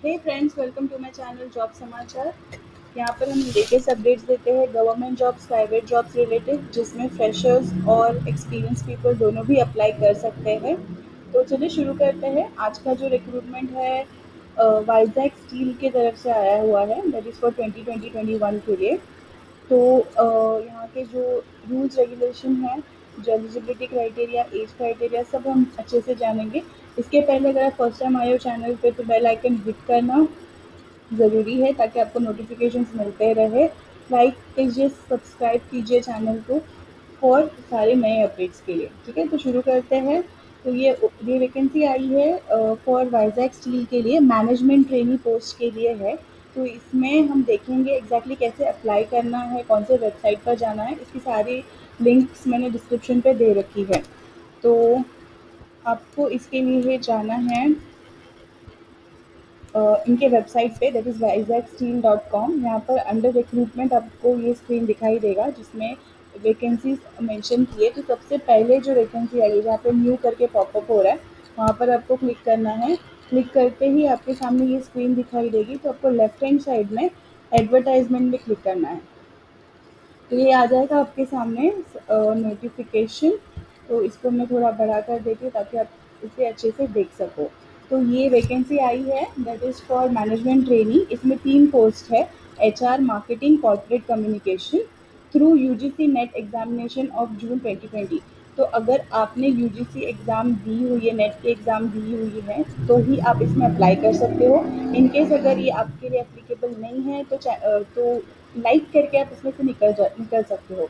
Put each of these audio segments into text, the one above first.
Hey friends, welcome to my channel job समाचार। यहाँ पर हम लेटेस्ट अपडेट्स देते हैं government jobs, private jobs related, जिसमें फ्रेशर्स और एक्सपीरियंस पीपल दोनों भी अप्लाई कर सकते हैं। तो चलिए शुरू करते हैं। आज का जो रिक्रूटमेंट है वाइजैक स्टील की तरफ से आया हुआ है, दैट इज़ फॉर 2020-21 के लिए। तो यहाँ के जो रूल्स रेगुलेशन हैं, जो एलिजिबिलिटी क्राइटेरिया, एज क्राइटेरिया, सब हम अच्छे से जानेंगे। इसके पहले अगर आप फर्स्ट टाइम आए हो चैनल पे तो बेल आइकन हिट करना ज़रूरी है ताकि आपको नोटिफिकेशंस मिलते रहे। लाइक कीजिए, सब्सक्राइब कीजिए चैनल को और सारे नए अपडेट्स के लिए। ठीक है, तो शुरू करते हैं। तो ये वैकेंसी आई है फॉर वाइजैक स्टील के लिए, मैनेजमेंट ट्रेनी पोस्ट के लिए है। तो इसमें हम देखेंगे एग्जैक्टली कैसे अप्लाई करना है, कौन से वेबसाइट पर जाना है। इसकी सारी लिंक्स मैंने डिस्क्रिप्शन पे दे रखी है। तो आपको इसके लिए जाना है इनके वेबसाइट पे, दैट इज़ वाइजैकस्टील.com। यहाँ पर अंडर रिक्रूटमेंट आपको ये स्क्रीन दिखाई देगा जिसमें वैकेंसीज मेंशन की है। तो सबसे पहले जो वैकेंसी आई है जहाँ पे न्यू करके पॉपअप हो रहा है, वहाँ पर आपको क्लिक करना है। क्लिक करते ही आपके सामने ये स्क्रीन दिखाई देगी, तो आपको लेफ्ट हैंड साइड में एडवर्टाइजमेंट में क्लिक करना है। तो ये आ जाएगा आपके सामने नोटिफिकेशन। तो इसको मैं थोड़ा बढ़ा कर देती हूँ ताकि आप इसे अच्छे से देख सको। तो ये वैकेंसी आई है, that is for management trainee. इसमें 3 पोस्ट है, HR, marketing, corporate communication, through UGC net examination of June 2020। तो अगर आपने यूजीसी एग्ज़ाम दी हुई है, नेट की एग्ज़ाम दी हुई है, तो ही आप इसमें अप्लाई कर सकते हो। इन केस अगर ये आपके लिए एप्लीकेबल नहीं है तो लाइक करके आप इसमें से निकल सकते हो।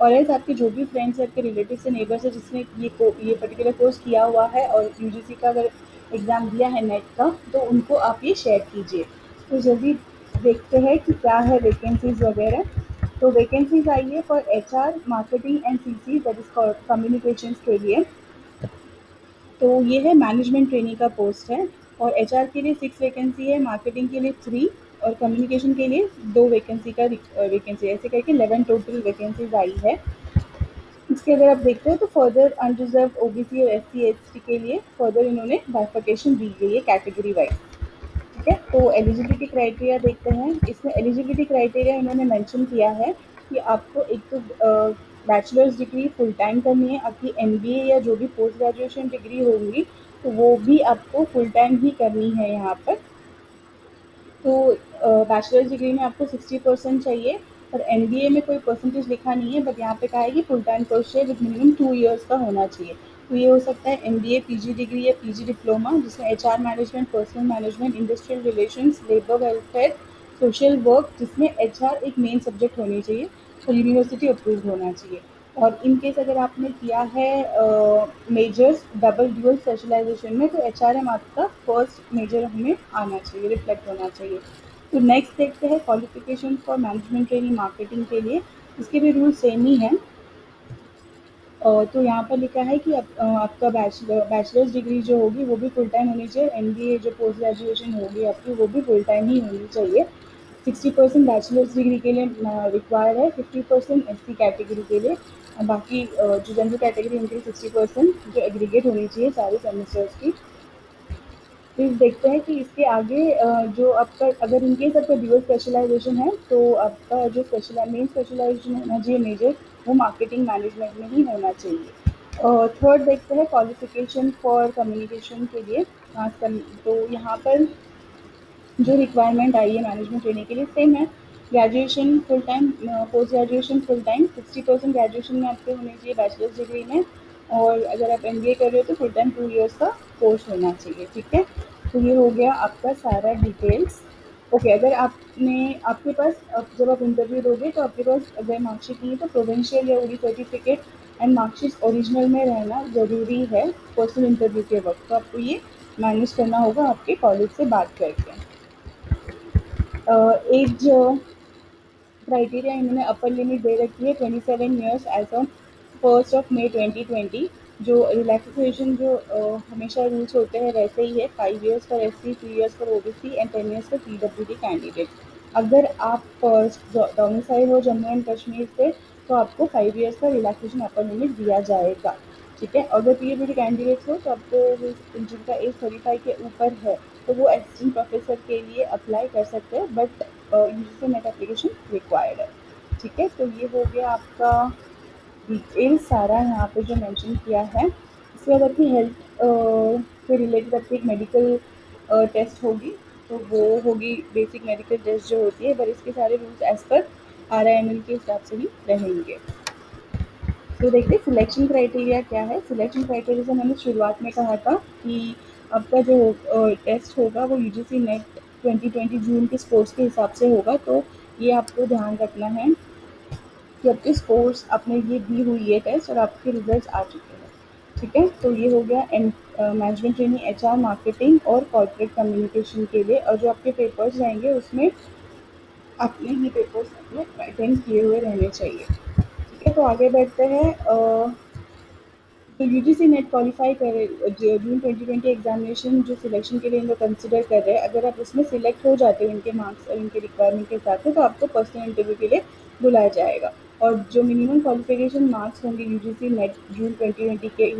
और एल्स आपके जो भी फ्रेंड्स हैं, आपके रिलेटिव्स हैं, नेबर्स हैं जिसने ये पर्टिकुलर कोर्स किया हुआ है और यूजीसी का अगर एग्ज़ाम दिया है नेट का, तो उनको आप ये शेयर कीजिए। तो जल्दी देखते हैं कि क्या है वैकेंसीज़ वगैरह। तो वैकेंसीज़ आई है for HR, marketing and CC, that is communications के लिए। तो ये है मैनेजमेंट ट्रेनी का पोस्ट है। और एचआर के लिए 6 वैकेंसी है, मार्केटिंग के लिए 3 और कम्युनिकेशन के लिए 2 वैकेंसी, ऐसे करके 11 टोटल वैकेंसीज आई है। इसके अगर आप देखते हो तो फर्दर अनरिजर्व ओबीसी और एससी एसटी के लिए फर्दर इन्होंने बाइफर्केशन दी गई है कैटेगरी वाइज। ठीक है, तो एलिजिबिलिटी क्राइटेरिया देखते हैं। इसमें एलिजिबिलिटी क्राइटेरिया इन्होंने मेंशन किया है कि आपको एक तो बैचलर्स डिग्री फुल टाइम करनी है, आपकी एमबीए या जो भी पोस्ट ग्रेजुएशन डिग्री होंगी तो वो भी आपको फुल टाइम ही करनी है यहाँ पर। तो बैचलर्स डिग्री में आपको 60% चाहिए। और एमबीए में कोई परसेंटेज लिखा नहीं है, बट यहाँ पे कहा है कि फुल टाइम कोर्स है विद मिनिमम 2 इयर्स का होना चाहिए। तो ये हो सकता है एमबीए, पीजी डिग्री या पीजी डिप्लोमा जिसमें HR management, personal management, industrial relations, labour welfare, social work, जिसमें एचआर एक मेन सब्जेक्ट होनी चाहिए और यूनिवर्सिटी अप्रूव्ड होना चाहिए। और इन केस अगर आपने किया है मेजर्स डबल ड्यूअल स्पेशलाइजेशन में, तो एचआरएम आपका फर्स्ट मेजर हमें आना चाहिए, रिफ्लेक्ट होना चाहिए। तो नेक्स्ट देखते हैं qualification for management training marketing के लिए। इसके भी रूल सेम ही हैं। तो यहाँ पर लिखा है कि आपका बैचलर्स डिग्री जो होगी वो भी फुल टाइम होनी चाहिए। एमबीए जो पोस्ट ग्रेजुएशन होगी आपकी वो भी फुल टाइम ही होनी चाहिए। 60% बैचलर्स डिग्री के लिए रिक्वायर्ड है, 50% एससी कैटेगरी के लिए। बाकी जो जनरल कैटेगरी उनके लिए 60% जो एग्रीगेट होनी चाहिए सारे सेमेस्टर्स की। फिर देखते हैं कि इसके आगे जो आपका अगर इनकेस आपका ड्यूअल स्पेशलाइजेशन है तो आपका जो मेन स्पेशलाइजेशन होना चाहिए मेजर, वो मार्केटिंग मैनेजमेंट में ही होना चाहिए। और थर्ड देखते हैं क्वालिफिकेशन फॉर कम्युनिकेशन के लिए। तो यहाँ पर जो रिक्वायरमेंट आई है मैनेजमेंट ट्रेनिंग के लिए सेम है। Graduation full time, post graduation full time, 60% graduation में आपके होने चाहिए बैचलर्स डिग्री में। और अगर आप एमबीए कर रहे हो तो फुल टाइम 2 इयर्स का कोर्स होना चाहिए। ठीक है, तो ये हो गया आपका सारा डिटेल्स। ओके, अगर आपके पास जब आप इंटरव्यू दोगे तो आपके पास अगर मार्कशीट नहीं है तो प्रोविंशियल या OD certificate and marksheet original में रहना ज़रूरी है पर्सनल इंटरव्यू के वक्त। तो आपको ये मैनेज करना होगा आपके कॉलेज से बात करके। एज क्राइटेरिया इन्होंने अपर लिमिट दे रखी है 27 ईयर्स एज ऑन 1 मई 2020। जो रिलैक्सेशन जो हमेशा रूल्स होते हैं वैसे ही है, 5 years for SC, 3 years for OBC and 10 years for PWD candidate. अगर आप डोमिसाइल हो जम्मू एंड कश्मीर से तो आपको 5 इयर्स का रिलैक्सेशन अपर लिमिट दिया जाएगा। ठीक है। अगर पीएचडी कैंडिडेट्स हो तो आपको जिनका एज 35 के ऊपर है तो वो असिस्टेंट प्रोफेसर के लिए अप्लाई कर सकते हैं, but UGC net application required है। ठीक है, तो ये हो गया आपका डिटेल सारा यहाँ पे जो मेंशन किया है। इसके बाद आपकी हेल्थ से रिलेटेड आपकी एक मेडिकल टेस्ट होगी, तो वो होगी बेसिक मेडिकल टेस्ट जो होती है, पर इसके सारे रूल्स एज पर RIML के हिसाब से ही रहेंगे। तो देखिए सिलेक्शन क्राइटेरिया क्या है। सिलेक्शन क्राइटेरिया से मैंने शुरुआत में कहा था कि आपका जो टेस्ट होगा वो यूजीसी नेट 2020 जून के स्कोर्स के हिसाब से होगा। तो ये आपको ध्यान रखना है कि आपके स्कोर्स आपने ये दी हुई है टेस्ट और आपके रिजल्ट्स आ चुके हैं। ठीक है, तो ये हो गया मैनेजमेंट ट्रेनिंग, HR, मार्केटिंग और कॉर्पोरेट कम्युनिकेशन के लिए। और जो आपके पेपर्स रहेंगे उसमें अपने ही पेपर्स अपने अटेंड किए हुए रहने चाहिए। ठीक है, तो आगे बढ़ते हैं। तो यूजीसी नेट क्वालिफाई करे जून 2020 एग्जामिनेशन जो सिलेक्शन के लिए इनको कंसिडर कर रहे हैं, अगर आप उसमें सिलेक्ट हो जाते हो इनके मार्क्स और इनके रिक्वायरमेंट के हिसाब से, तो आपको पर्सनल इंटरव्यू के लिए बुलाया जाएगा। और जो मिनिमम क्वालिफिकेशन मार्क्स होंगे यूजीसी नेट जून 2020 के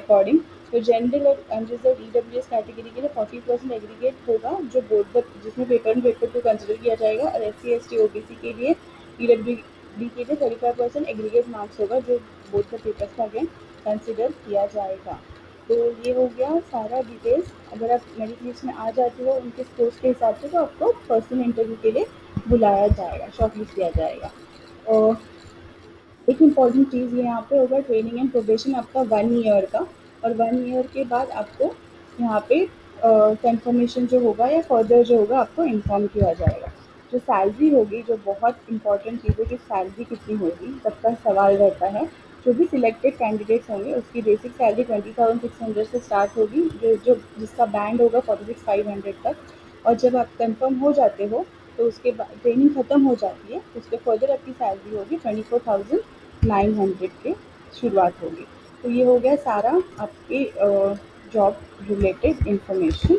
अकॉर्डिंग, तो जनरल और अनरिजर्व EWS कैटेगरी के लिए 40% एग्रीगेट होगा, जो बोर्ड द जिसमें पेपर को कंसिडर किया जाएगा। और SC ST OBC के लिए PWD के लिए 35% एग्रीगेट मार्क्स होगा, जो बोर्ड द पेपर्स का अगेन कंसिडर किया जाएगा। तो ये हो गया सारा डिटेल्स। अगर आप मेरिट लिस्ट में आ जाते हो उनके स्कोर्स के हिसाब से, तो आपको पर्सनल इंटरव्यू के लिए बुलाया जाएगा, शॉर्टलिस्ट किया जाएगा। और एक इम्पॉर्टेंट चीज़ ये यहाँ पे होगा, ट्रेनिंग एंड प्रोबेशन आपका 1 ईयर का, और 1 ईयर के बाद आपको यहाँ पे कंफर्मेशन जो होगा या फर्दर जो होगा आपको इन्फॉर्म किया जाएगा। जो सैलरी होगी, जो बहुत इंपॉर्टेंट चीज़ है कि सैलरी कितनी होगी, सबका सवाल रहता है। जो भी सिलेक्टेड कैंडिडेट्स होंगे उसकी बेसिक सैलरी 20,600 से स्टार्ट होगी, जो जो जिसका बैंड होगा 46,500 तक। और जब आप कंफर्म हो जाते हो तो उसके बाद ट्रेनिंग ख़त्म हो जाती है, उसके फर्दर आपकी सैलरी होगी 24,900 के शुरुआत होगी। तो ये हो गया सारा आपके job related information.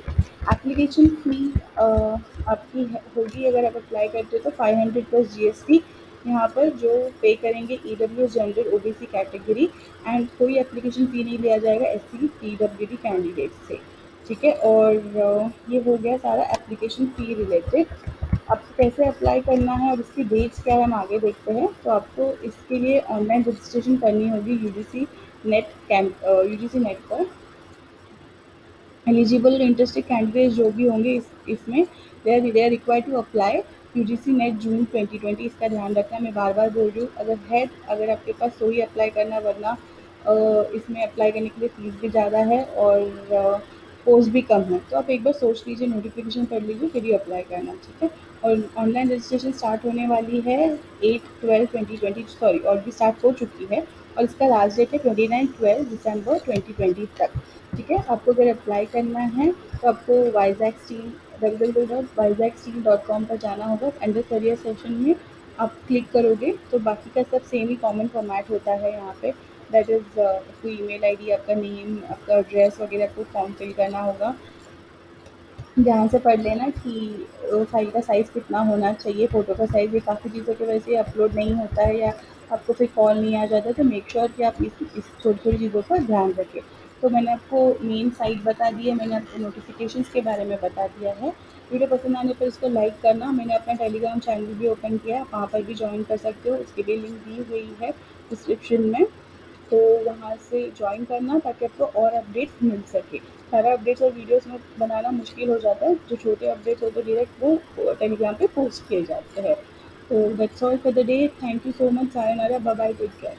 Application fee आपकी होगी, अगर आप अप्लाई करते हो तो 500 प्लस GST यहाँ पर जो पे करेंगे EWS general OBC category. And कोई एप्लीकेशन फ़ी नहीं लिया जाएगा SC PWD कैंडिडेट से। ठीक है, और ये हो गया सारा एप्लीकेशन फ़ी रिलेटेड। आपको कैसे अप्लाई करना है और इसकी डेट्स क्या है हम आगे देखते हैं। तो आपको इसके लिए ऑनलाइन रजिस्ट्रेशन करनी होगी यूजीसी नेट पर। एलिजिबल और इंटरेस्टेड कैंडिडेट जो भी होंगे इसमें they are required to apply UGC NET June 2020। इसका ध्यान रखना, मैं बार बार बोल रही हूँ, अगर आपके पास तो ही अप्लाई करना, वरना इसमें अप्लाई करने के लिए फ़ीस भी ज़्यादा है और पोस्ट भी कम है। तो आप एक बार सोच लीजिए, नोटिफिकेशन पढ़ लीजिए, फिर ही अप्लाई करना। ठीक है, और ऑनलाइन रजिस्ट्रेशन स्टार्ट होने वाली है 8/12/2020, सॉरी ऑलरेडी स्टार्ट हो चुकी है, और इसका लास्ट डेट है 29/12 दिसंबर 2020 तक। ठीक है, आपको अगर अप्लाई करना है तो आपको वाइजैक स्टील www.vizagsteel.com पर जाना होगा। अंडर करियर सेक्शन में आप क्लिक करोगे तो बाकी का सब सेम ही कॉमन फॉर्मेट होता है यहाँ पे। दैट इज़ आपको ईमेल आईडी, आपका नेम, आपका एड्रेस वगैरह आपको फॉर्म फिल करना होगा। ध्यान से पढ़ लेना कि फाइल का साइज़ कितना होना चाहिए, फ़ोटो का साइज़। ये काफ़ी चीज़ों की वजह से अपलोड नहीं होता है या आपको फिर कॉल नहीं आ जाता, तो मेक श्योर कि आप इस छोटी-छोटी चीज़ों का ध्यान रखें। तो मैंने आपको मेन साइट बता दी है, मैंने आपको नोटिफ़िकेशंस के बारे में बता दिया है। वीडियो पसंद आने पर इसको लाइक करना। मैंने अपना टेलीग्राम चैनल भी ओपन किया है, वहाँ पर भी जॉइन कर सकते हो, उसकी भी लिंक दी हुई है डिस्क्रिप्शन में। तो वहाँ से जॉइन करना ताकि आपको और अपडेट्स मिल सके। सारा अपडेट्स और वीडियोस में बनाना मुश्किल हो जाता है, जो छोटे अपडेट्स होते हैं डायरेक्ट वो टेलीग्राम पे पोस्ट किए जाते हैं। तो that's all for the day. Thank you so much. सायनारा, बाय बाय, टेक केयर।